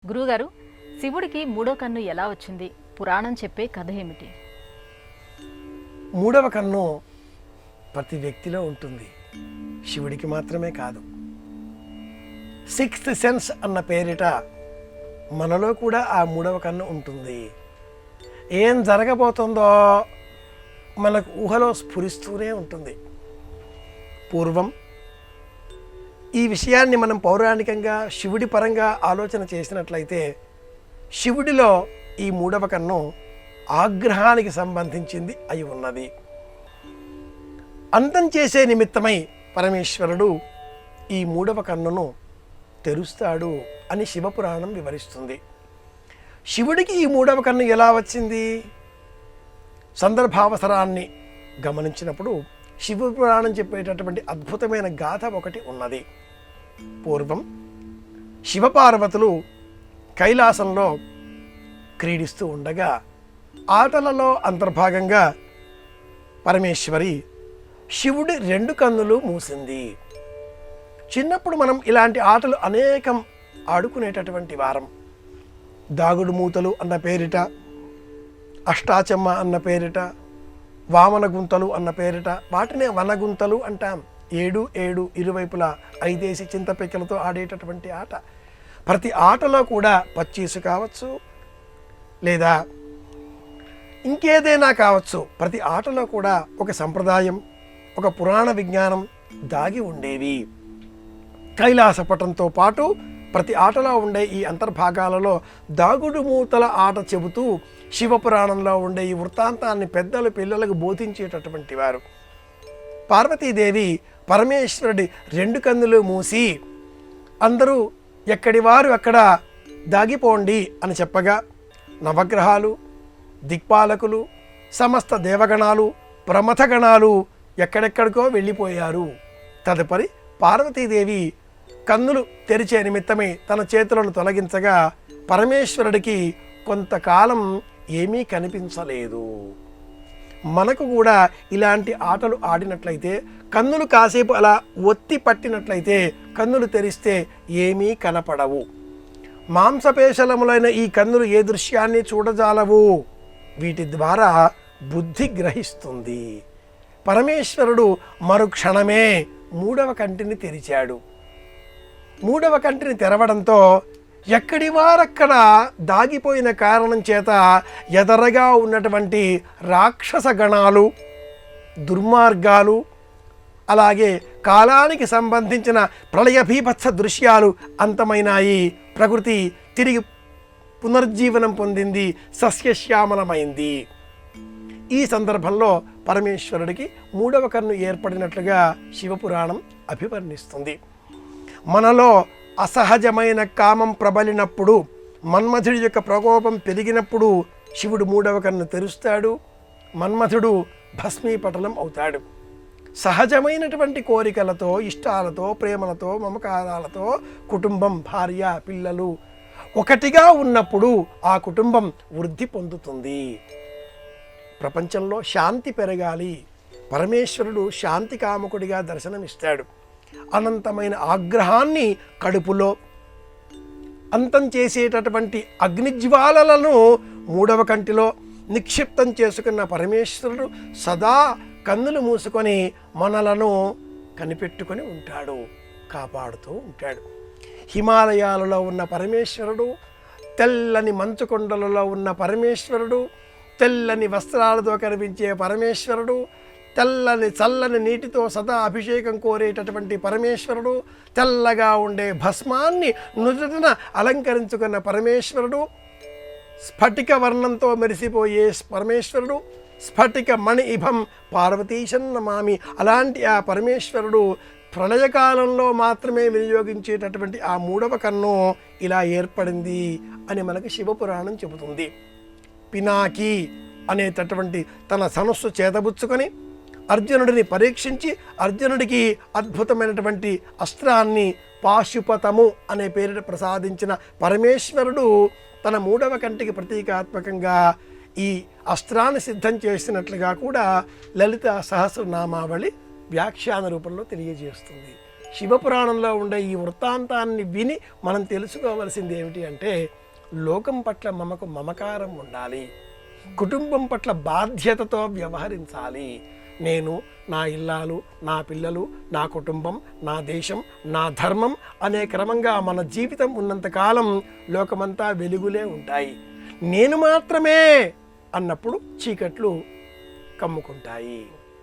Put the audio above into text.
గురువుగారు, శివుడికి మూడో కన్ను ఎలా వచ్చింది? పురాణం చెప్పే కథ ఏమిటి? మూడవ కన్ను ప్రతి వ్యక్తిలో ఉంటుంది, శివుడికి మాత్రమే కాదు. సిక్స్త్ సెన్స్ అన్న పేరిట మనలో కూడా ఆ మూడవ కన్ను ఉంటుంది. ఏం జరగబోతుందో మనకు ఊహలో స్ఫురిస్తూనే ఉంటుంది. పూర్వం ఈ విషయాన్ని మనం పౌరాణికంగా శివుడి పరంగా ఆలోచన చేసినట్లయితే, శివుడిలో ఈ మూడవ కన్ను ఆగ్రహానికి సంబంధించింది అయి ఉన్నది. అంతం చేసే నిమిత్తమై పరమేశ్వరుడు ఈ మూడవ కన్నును తెరుస్తాడు అని శివపురాణం వివరిస్తుంది. శివుడికి ఈ మూడవ కన్ను ఎలా వచ్చింది? సందర్భావసరాన్ని గమనించినప్పుడు శివపురాణం చెప్పేటటువంటి అద్భుతమైన గాథ ఒకటి ఉన్నది. పూర్వం శివపార్వతులు కైలాసంలో క్రీడిస్తూ ఉండగా ఆటలలో అంతర్భాగంగా పరమేశ్వరి శివుడి 2 కన్నులు మూసింది. చిన్నప్పుడు మనం ఇలాంటి ఆటలు అనేకం ఆడుకునేటటువంటి వారం. దాగుడు మూతలు అన్న పేరిట, అష్టాచెమ్మ అన్న పేరిట, వామన గుంతలు అన్న పేరిట, వాటినే వనగుంతలు అంటాం. 7 ఇరువైపులా 5 చింతపిక్కలతో ఆడేటటువంటి ఆట. ప్రతి ఆటలో కూడా పచ్చీసు కావచ్చు, లేదా ఇంకేదైనా కావచ్చు, ప్రతి ఆటలో కూడా ఒక సంప్రదాయం, ఒక పురాణ విజ్ఞానం దాగి ఉండేవి. కైలాసపటంతో పాటు ప్రతి ఆటలో ఉండే ఈ అంతర్భాగాలలో దాగుడు మూతల ఆట చెబుతూ శివపురాణంలో ఉండే ఈ వృత్తాంతాన్ని పెద్దలు పిల్లలకు బోధించేటటువంటి వారు. పార్వతీదేవి పరమేశ్వరుడి 2 కన్నులు మూసి అందరూ ఎక్కడి వారు అక్కడ దాగిపోండి అని చెప్పగా, నవగ్రహాలు, దిక్పాలకులు, సమస్త దేవగణాలు, ప్రమథగణాలు ఎక్కడెక్కడికో వెళ్ళిపోయారు. తదుపరి పార్వతీదేవి కన్నులు తెరిచే నిమిత్తమే తన చేతులను తొలగించగా పరమేశ్వరుడికి కొంతకాలం ఏమీ కనిపించలేదు. మనకు కూడా ఇలాంటి ఆటలు ఆడినట్లయితే, కన్నులు కాసేపు అలా ఒత్తి పట్టినట్లయితే కన్నులు తెరిస్తే ఏమీ కనపడవు. మాంసపేశలములైన ఈ కన్నులు ఏ దృశ్యాన్ని చూడజాలవు. వీటి ద్వారా బుద్ధి గ్రహిస్తుంది. పరమేశ్వరుడు మరుక్షణమే మూడవ కంటిని తెరిచాడు. మూడవ కంటిని తెరవడంతో ఎక్కడి వారక్కడ దాగిపోయిన కారణం చేత ఎదరగా ఉన్నటువంటి రాక్షస గణాలు, దుర్మార్గాలు, అలాగే కాలానికి సంబంధించిన ప్రళయ భీభత్స దృశ్యాలు అంతమైనాయి. ప్రకృతి తిరిగి పునర్జీవనం పొందింది, సస్యశ్యామలమైంది. ఈ సందర్భంలో పరమేశ్వరుడికి మూడవ కన్ను ఏర్పడినట్లుగా శివపురాణం అభివర్ణిస్తుంది. మనలో అసహజమైన కామం ప్రబలినప్పుడు, మన్మథుడి యొక్క ప్రకోపం పెరిగినప్పుడు శివుడు మూడవ కన్ను తెరుస్తాడు. మన్మథుడు భస్మీపటలం అవుతాడు. సహజమైనటువంటి కోరికలతో, ఇష్టాలతో, ప్రేమలతో, మమకారాలతో కుటుంబం, భార్య, పిల్లలు ఒకటిగా ఉన్నప్పుడు ఆ కుటుంబం వృద్ధి పొందుతుంది. ప్రపంచంలో శాంతి పెరగాలి. పరమేశ్వరుడు శాంతి కామకుడిగా దర్శనమిస్తాడు. అనంతమైన ఆగ్రహాన్ని కడుపులో అంతం చేసేటటువంటి అగ్నిజ్వాలలను మూడవ కంటిలో నిక్షిప్తం చేసుకున్న పరమేశ్వరుడు సదా కన్నులు మూసుకొని మనలను కనిపెట్టుకొని ఉంటాడు, కాపాడుతూ ఉంటాడు. హిమాలయాలలో ఉన్న పరమేశ్వరుడు, తెల్లని మంచు కొండలలో ఉన్న పరమేశ్వరుడు, తెల్లని వస్త్రాలతో కనిపించే పరమేశ్వరుడు, తెల్లని చల్లని నీటితో సదా అభిషేకం కోరేటటువంటి పరమేశ్వరుడు, తెల్లగా ఉండే భస్మాన్ని నుదుటిన అలంకరించుకున్న పరమేశ్వరుడు, స్ఫటిక వర్ణంతో మెరిసిపోయే పరమేశ్వరుడు, స్ఫటిక మణి ఇభం పార్వతీశన్నమామి. అలాంటి ఆ పరమేశ్వరుడు ప్రళయకాలంలో మాత్రమే వినియోగించేటటువంటి ఆ మూడవ కన్ను ఇలా ఏర్పడింది అని మనకి శివపురాణం చెబుతుంది. పినాకి అనేటటువంటి తన ధనుస్సు చేతబుచ్చుకొని అర్జునుడిని పరీక్షించి అర్జునుడికి అద్భుతమైనటువంటి అస్త్రాన్ని పాశుపతము అనే పేరిట ప్రసాదించిన పరమేశ్వరుడు తన మూడవ కంటికి ప్రతీకాత్మకంగా ఈ అస్త్రాన్ని సిద్ధం చేసినట్లుగా కూడా లలిత సహస్రనామావళి వ్యాఖ్యాన రూపంలో తెలియజేస్తుంది. శివపురాణంలో ఉండే ఈ వృత్తాంతాన్ని విని మనం తెలుసుకోవలసింది ఏమిటి అంటే, లోకం పట్ల మనకు మమకారం ఉండాలి, కుటుంబం పట్ల బాధ్యతతో వ్యవహరించాలి. నేను, నా ఇల్లాలు, నా పిల్లలు, నా కుటుంబం, నా దేశం, నా ధర్మం అనే క్రమంగా మన జీవితం ఉన్నంతకాలం లోకమంతా వెలుగులే ఉంటాయి. నేను మాత్రమే అన్నప్పుడు చీకట్లు కమ్ముకుంటాయి.